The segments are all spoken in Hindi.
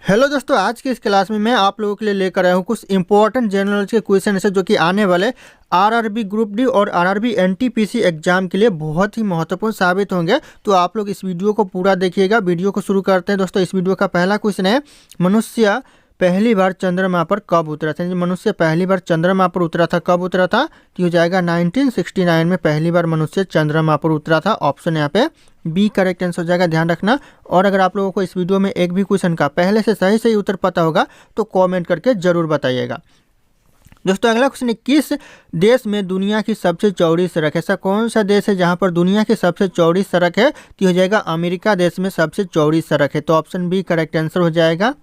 हेलो दोस्तों, आज की इस क्लास में मैं आप लोगों के लिए लेकर आया हूँ कुछ इंपॉर्टेंट जनरल के क्वेश्चन ऐसे जो कि आने वाले आरआरबी ग्रुप डी और आरआरबी एनटीपीसी एग्जाम के लिए बहुत ही महत्वपूर्ण साबित होंगे। तो आप लोग इस वीडियो को पूरा देखिएगा। वीडियो को शुरू करते हैं दोस्तों। इस वीडियो का पहला क्वेश्चन है, मनुष्य पहली बार चंद्रमा पर कब उतरा था? मनुष्य पहली बार चंद्रमा पर उतरा था, कब उतरा था? तो हो जाएगा 1969 में पहली बार मनुष्य चंद्रमा पर उतरा था। ऑप्शन यहाँ पे बी करेक्ट आंसर हो जाएगा, ध्यान रखना। और अगर आप लोगों को इस वीडियो में एक भी क्वेश्चन का पहले से सही उत्तर पता होगा तो कमेंट करके जरूर बताइएगा। दोस्तों अगला क्वेश्चन है, किस देश में दुनिया की सबसे चौड़ी सड़क है? ऐसा कौन सा देश है जहां पर दुनिया की सबसे चौड़ी सड़क है? तो हो जाएगा अमेरिका देश में सबसे चौड़ी सड़क है। तो ऑप्शन बी करेक्ट आंसर हो जाएगा।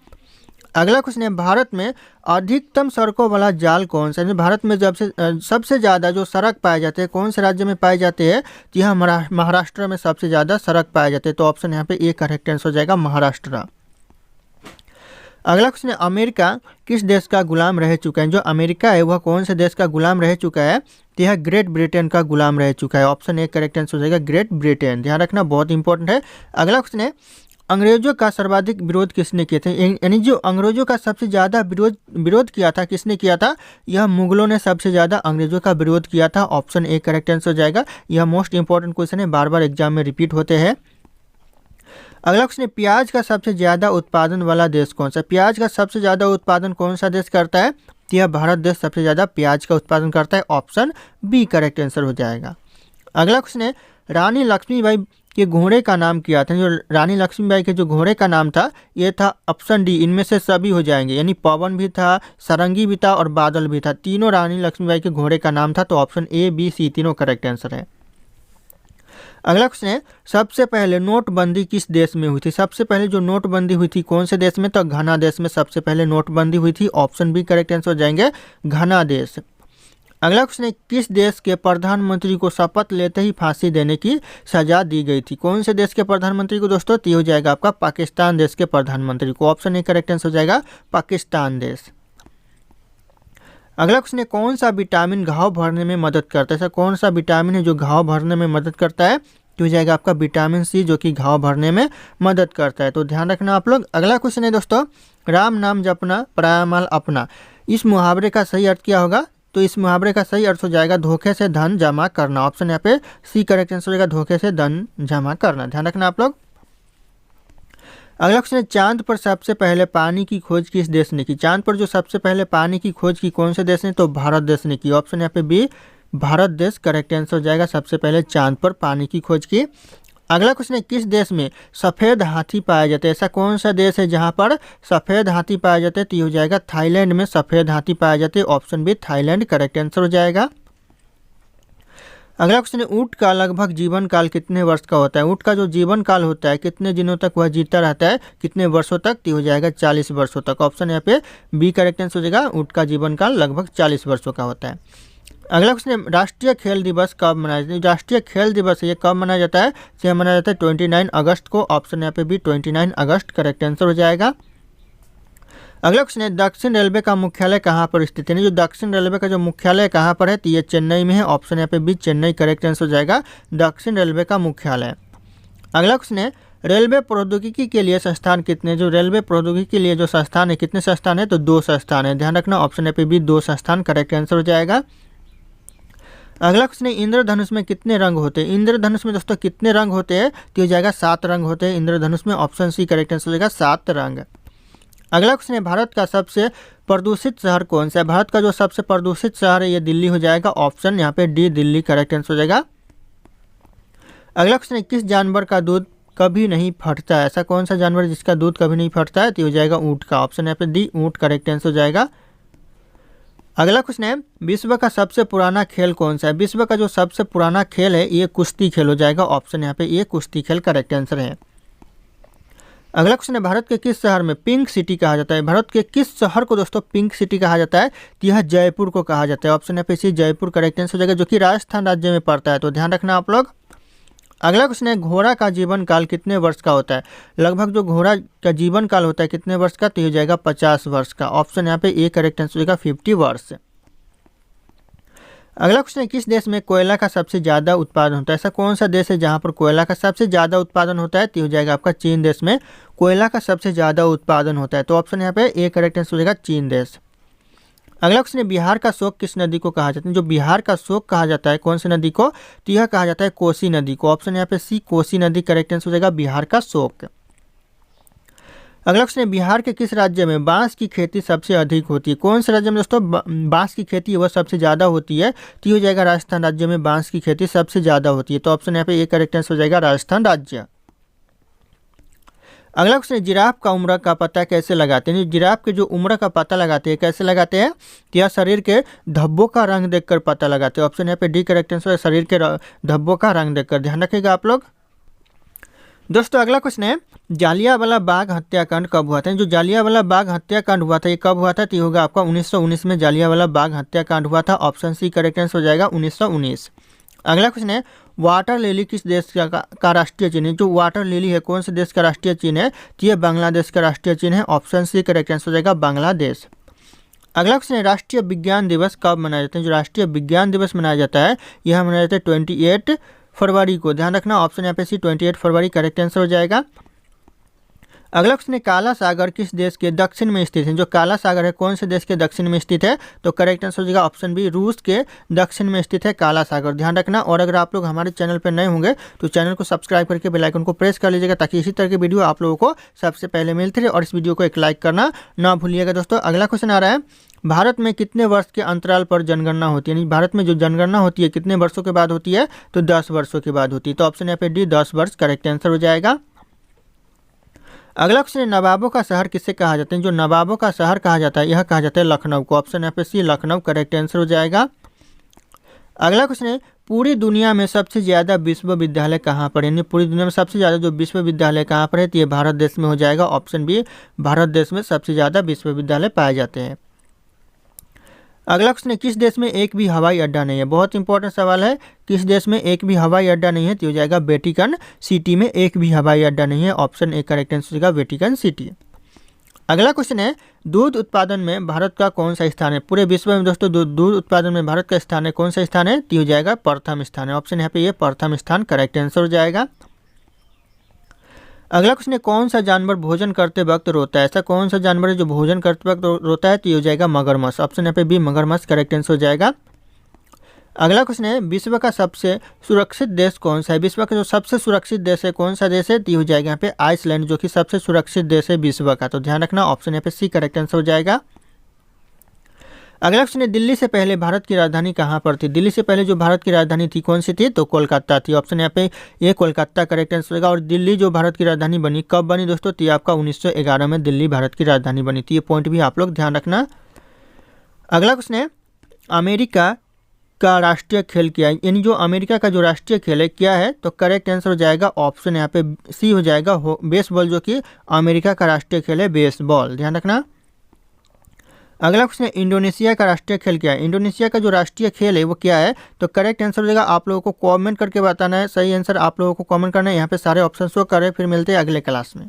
अगला क्वेश्चन है, भारत में अधिकतम सड़कों वाला जाल कौन सा है? भारत में जब से सबसे ज़्यादा जो सड़क पाए जाते हैं कौन से राज्य में पाए जाते हैं? तो यह महाराष्ट्र में सबसे ज़्यादा सड़क पाए जाते हैं। तो ऑप्शन यहाँ पे ए करेक्ट आंसर हो जाएगा, महाराष्ट्र। अगला क्वेश्चन है, अमेरिका किस देश का गुलाम रह चुका है? जो अमेरिका है वह कौन से देश का गुलाम रह चुका है? तो यह ग्रेट ब्रिटेन का गुलाम रह चुका है। ऑप्शन ए करेक्ट आंसर हो जाएगा, ग्रेट ब्रिटेन। ध्यान रखना, बहुत इंपॉर्टेंट है। अगला क्वेश्चन है, अंग्रेजों का सर्वाधिक विरोध किसने किया था? यानी जो अंग्रेजों का सबसे ज़्यादा विरोध किया था, किसने किया था? यह मुगलों ने सबसे ज़्यादा अंग्रेजों का विरोध किया था। ऑप्शन ए करेक्ट आंसर हो जाएगा। यह मोस्ट इंपॉर्टेंट क्वेश्चन है, बार बार एग्जाम में रिपीट होते हैं। अगला क्वेश्चन है, प्याज का सबसे ज़्यादा उत्पादन वाला देश कौन सा? प्याज का सबसे ज़्यादा उत्पादन कौन सा देश करता है? तो यह भारत देश सबसे ज़्यादा प्याज का उत्पादन करता है। ऑप्शन बी करेक्ट आंसर हो जाएगा। अगला क्वेश्चन है, रानी लक्ष्मीबाई के घोड़े का नाम क्या था? जो रानी लक्ष्मीबाई के जो घोड़े का नाम था ये था ऑप्शन डी, इनमें से सभी हो जाएंगे। यानी पवन भी था, सारंगी भी था और बादल भी था। तीनों रानी लक्ष्मीबाई के घोड़े का नाम था। तो ऑप्शन ए बी सी तीनों करेक्ट आंसर है। अगला क्वेश्चन है, सबसे पहले नोटबंदी किस देश में हुई थी? सबसे पहले जो नोटबंदी हुई थी कौन से देश में? तो घना देश में सबसे पहले नोटबंदी हुई थी। ऑप्शन बी करेक्ट आंसर हो जाएंगे, घना देश। अगला क्वेश्चन है, किस देश के प्रधानमंत्री को शपथ लेते ही फांसी देने की सजा दी गई थी? कौन से देश के प्रधानमंत्री को दोस्तों? तो हो जाएगा आपका पाकिस्तान देश के प्रधानमंत्री को। ऑप्शन ए करेक्ट आंसर हो जाएगा, पाकिस्तान देश। अगला क्वेश्चन है, कौन सा विटामिन घाव भरने में मदद करता है? ऐसा कौन सा विटामिन है जो घाव भरने में मदद करता है? तो हो जाएगा आपका विटामिन सी, जो कि घाव भरने में मदद करता है। तो ध्यान रखना आप लोग। अगला क्वेश्चन है दोस्तों, राम नाम जपना पराया अपना, इस मुहावरे का सही अर्थ क्या होगा? तो इस मुहावरे का सही अर्थ हो जाएगा धोखे से धन जमा करना। ऑप्शन यहाँ पे सी करेक्ट आंसर हो जाएगा, धोखे से धन जमा करना। ध्यान रखना आप लोग। अगला क्वेश्चन है, चांद पर सबसे पहले पानी की खोज किस देश ने की? चांद पर जो सबसे पहले पानी की खोज की कौन से देश ने? तो भारत देश ने की। ऑप्शन यहाँ पे बी भारत देश करेक्ट आंसर हो जाएगा, सबसे पहले चांद पर पानी की खोज की। अगला क्वेश्चन है, किस देश में सफ़ेद हाथी पाए जाते हैं? ऐसा कौन सा देश है जहां पर सफ़ेद हाथी पाए जाते हैं? तो ये हो जाएगा थाईलैंड में सफ़ेद हाथी पाए जाते हैं। Option B Thailand correct answer हो जाएगा। अगला क्वेश्चन है, ऊँट का लगभग जीवन काल कितने वर्ष का होता है? ऊँट का जो जीवन काल होता है कितने दिनों तक वह जीता रहता है, कितने वर्षों तक? तो हो जाएगा 40 वर्षों तक। ऑप्शन यहाँ पे बी करेक्ट आंसर हो जाएगा, ऊँट का जीवन काल लगभग 40 वर्षों का होता है। अगला क्वेश्चन है, राष्ट्रीय खेल दिवस कब मनाया जाता है? राष्ट्रीय खेल दिवस ये कब मनाया जाता है? यह मनाया जाता है 29 अगस्त को। ऑप्शन यहाँ पे भी 29 अगस्त करेक्ट आंसर हो जाएगा। अगला क्वेश्चन है, दक्षिण रेलवे का मुख्यालय कहाँ पर स्थित है? जो दक्षिण रेलवे का जो मुख्यालय कहाँ पर है? तो ये चेन्नई में है। ऑप्शन यहाँ पे भी चेन्नई करेक्ट आंसर हो जाएगा, दक्षिण रेलवे का मुख्यालय। अगला क्वेश्चन है, रेलवे प्रौद्योगिकी के लिए संस्थान कितने? जो रेलवे प्रौद्योगिकी के लिए जो संस्थान है, कितने संस्थान है? तो 2 संस्थान है। ध्यान रखना, ऑप्शन यहाँ पे भी 2 संस्थान करेक्ट आंसर हो जाएगा। अगला क्वेश्चन है, इंद्रधनुष में कितने रंग होते हैं? इंद्रधनुष में दोस्तों कितने रंग होते हैं? तो हो जाएगा 7 रंग होते हैं इंद्रधनुष में। ऑप्शन सी करेक्ट आंसर हो जाएगा, 7 रंग। अगला क्वेश्चन है, भारत का सबसे प्रदूषित शहर कौन सा है? भारत का जो सबसे प्रदूषित शहर है ये दिल्ली हो जाएगा। ऑप्शन यहाँ पे डी दिल्ली करेक्ट आंसर हो जाएगा। अगला क्वेश्चन है, किस जानवर का दूध कभी नहीं फटता है? ऐसा कौन सा जानवर जिसका दूध कभी नहीं फटता है? तो हो जाएगा ऊँट का। ऑप्शन यहाँ पे डी ऊँट करेक्ट आंसर हो जाएगा। अगला क्वेश्चन है, विश्व का सबसे पुराना खेल कौन सा है? विश्व का जो सबसे पुराना खेल है ये कुश्ती खेल हो जाएगा। ऑप्शन यहाँ पे ये कुश्ती खेल करेक्ट आंसर है। अगला क्वेश्चन है, भारत के किस शहर में पिंक सिटी कहा जाता है? भारत के किस शहर को दोस्तों पिंक सिटी कहा जाता है? तो यह जयपुर को कहा जाता है। ऑप्शन यहाँ पे सी जयपुर करेक्ट आंसर हो जाएगा, जो कि राजस्थान राज्य में पड़ता है। तो ध्यान रखना आप लोग। अगला क्वेश्चन है, घोड़ा का जीवन काल कितने वर्ष का होता है? लगभग जो घोड़ा का जीवन काल होता है कितने वर्ष का? तो हो जाएगा 50 वर्ष का। ऑप्शन यहाँ पे ए करेक्ट आंसर हो जाएगा, 50 वर्ष। अगला क्वेश्चन है, किस देश में कोयला का सबसे ज़्यादा उत्पादन होता है? ऐसा कौन सा देश है जहाँ पर कोयला का सबसे ज़्यादा उत्पादन होता है? तो हो जाएगा आपका चीन देश में कोयला का सबसे ज़्यादा उत्पादन होता है। तो ऑप्शन यहाँ पे ए करेक्ट आंसर हो जाएगा चीन देश। अगला क्वेश्चन है, बिहार का शोक किस नदी को कहा जाता है? जो बिहार का शोक कहा जाता है कौन सी नदी को? तो यह कहा जाता है कोसी नदी को। ऑप्शन यहाँ पे सी कोसी नदी करेक्ट आंसर हो जाएगा बिहार का शोक। अगला क्वेश्चन है, बिहार के किस राज्य में बांस की खेती सबसे अधिक होती है? कौन से राज्य में दोस्तों बांस की खेती वह सबसे ज़्यादा होती है? तो हो जाएगा राजस्थान राज्य में बांस की खेती सबसे ज़्यादा होती है। तो ऑप्शन यहाँ पे ए करेक्ट आंसर हो जाएगा राजस्थान राज्य। अगला क्वेश्चन है, जिराफ का उम्र का पता कैसे लगाते हैं? जिराफ के जो उम्र का पता लगाते हैं कैसे लगाते हैं? यह शरीर के धब्बों का रंग देखकर पता लगाते हैं। ऑप्शन यहाँ पे डी करेक्ट आंसर है शरीर के धब्बों का रंग देखकर। ध्यान रखिएगा आप लोग। दोस्तों अगला क्वेश्चन है, जालियांवाला बाग हत्याकांड कब हुआ था? जो जालियांवाला बाग हत्याकांड हुआ था ये कब हुआ था? तो होगा आपका 1919 में जालियांवाला बाग हत्याकांड हुआ था। ऑप्शन सी करेक्ट आंसर हो जाएगा 1919। अगला क्वेश्चन है, वाटर लिली किस देश का राष्ट्रीय चिन्ह है? जो वाटर लिली है कौन से देश का राष्ट्रीय चिन्ह है? तो ये बांग्लादेश का राष्ट्रीय चिन्ह है। ऑप्शन सी करेक्ट आंसर हो जाएगा बांग्लादेश। अगला क्वेश्चन है, राष्ट्रीय विज्ञान दिवस कब मनाया जाता है? जो राष्ट्रीय विज्ञान दिवस मनाया जाता है यह मनाया जाता है 28 फरवरी को। ध्यान रखना ऑप्शन यहाँ पे सी 28 फरवरी करेक्ट आंसर हो जाएगा। अगला क्वेश्चन है, काला सागर किस देश के दक्षिण में स्थित है? जो काला सागर है कौन से देश के दक्षिण में स्थित है? तो करेक्ट आंसर हो जाएगा ऑप्शन बी रूस के दक्षिण में स्थित है काला सागर। ध्यान रखना। और अगर आप लोग हमारे चैनल पर नए होंगे तो चैनल को सब्सक्राइब करके बेल आइकन को प्रेस कर लीजिएगा ताकि इसी तरह की वीडियो आप लोगों को सबसे पहले मिलती रहे। और इस वीडियो को एक लाइक करना ना भूलिएगा दोस्तों। अगला क्वेश्चन आ रहा है, भारत में कितने वर्ष के अंतराल पर जनगणना होती है? यानी भारत में जो जनगणना होती है कितने वर्षों के बाद होती है? तो 10 वर्षों के बाद होती है। तो ऑप्शन यहाँ पे डी 10 वर्ष करेक्ट आंसर हो जाएगा। अगला क्वेश्चन है, नवाबों का शहर किसे कहा जाता है? जो नवाबों का शहर कहा जाता है यह कहा जाता है लखनऊ को। ऑप्शन यहाँ पे सी लखनऊ करेक्ट आंसर हो जाएगा। अगला क्वेश्चन है, पूरी दुनिया में सबसे ज़्यादा विश्वविद्यालय कहाँ पर? यानी पूरी दुनिया में सबसे ज़्यादा जो विश्वविद्यालय कहाँ पर है? तो ये भारत देश में हो जाएगा। ऑप्शन बी भारत देश में सबसे ज़्यादा विश्वविद्यालय पाए जाते हैं। अगला क्वेश्चन है, किस देश में एक भी हवाई अड्डा नहीं है? बहुत इंपॉर्टेंट सवाल है। किस देश में एक भी हवाई अड्डा नहीं है? तो हो जाएगा वेटिकन सिटी में एक भी हवाई अड्डा नहीं है। ऑप्शन ए करेक्ट आंसर होगा वेटिकन सिटी। अगला क्वेश्चन है, दूध उत्पादन में भारत का कौन सा स्थान है? पूरे विश्व में दोस्तों दूध उत्पादन में भारत का स्थान है कौन सा स्थान है? तो हो जाएगा प्रथम स्थान है। ऑप्शन यहाँ पे ये प्रथम स्थान करेक्ट आंसर हो जाएगा। अगला क्वेश्चन है, कौन सा जानवर भोजन करते वक्त रोता है? ऐसा कौन सा जानवर है जो भोजन करते वक्त रोता है? तो ये हो जाएगा मगरमच्छ। ऑप्शन यहाँ पे बी मगरमच्छ करेक्ट आंसर हो जाएगा। अगला क्वेश्चन है, विश्व का सबसे सुरक्षित देश कौन सा है? विश्व का जो सबसे सुरक्षित देश है कौन सा देश है? तो हो जाएगा यहाँ पे आइसलैंड जो कि सबसे सुरक्षित देश है विश्व का। तो ध्यान रखना ऑप्शन यहाँ पे सी करेक्ट आंसर हो जाएगा। अगला क्वेश्चन है, दिल्ली से पहले भारत की राजधानी कहाँ पर थी? दिल्ली से पहले जो भारत की राजधानी थी कौन सी थी? तो कोलकाता थी। ऑप्शन यहाँ पे ये कोलकाता करेक्ट आंसर होगा। और दिल्ली जो भारत की राजधानी बनी कब बनी दोस्तों? तो आपका 1911 में दिल्ली भारत की राजधानी बनी थी। ये पॉइंट भी आप लोग ध्यान रखना। अगला क्वेश्चन है, अमेरिका का राष्ट्रीय खेल क्या है? यानी जो अमेरिका का जो राष्ट्रीय खेल है क्या है? तो करेक्ट आंसर हो जाएगा ऑप्शन यहाँ पे सी हो जाएगा बेसबॉल, जो कि अमेरिका का राष्ट्रीय खेल है बेसबॉल। ध्यान रखना। अगला क्वेश्चन है, इंडोनेशिया का राष्ट्रीय खेल क्या है? इंडोनेशिया का जो राष्ट्रीय खेल है वो क्या है? तो करेक्ट आंसर हो जाएगा, आप लोगों को कमेंट करके बताना है। सही आंसर आप लोगों को कमेंट करना है। यहाँ पे सारे ऑप्शन शो करें। फिर मिलते हैं अगले क्लास में।